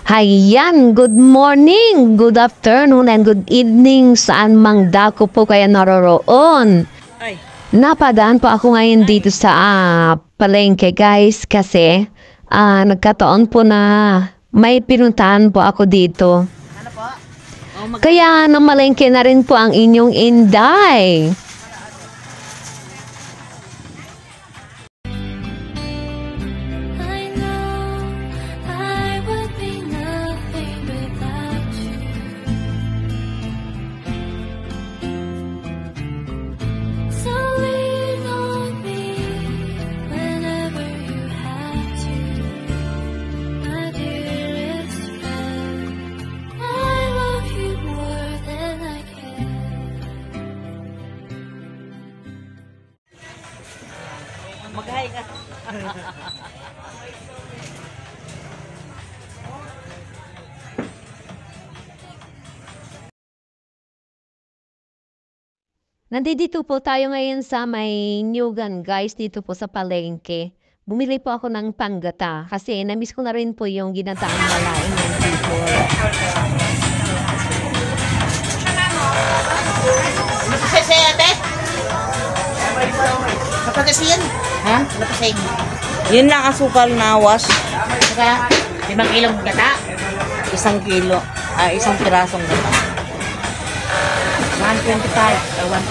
Hayan, good morning, good afternoon, and good evening saan mang dako po kaya naroroon. Ay. Napadaan po ako ngayon dito sa palengke guys kasi nagkataon po na may pinuntahan po ako dito. Ano po? Kaya namalengke na rin po ang inyong Inday. Mag-hi ka. Nandito po tayo ngayon sa may Nyugan guys, dito po sa palengke. Bumili po ako ng panggata kasi na-miss ko na rin po yung ginataang malaing ng people. Napasay ate? Napasay yan? Ha? Napasay. Yun lang asukal na awas. Saka 5 kilong gata? 1 kilo. Isang pirasong gata. 125.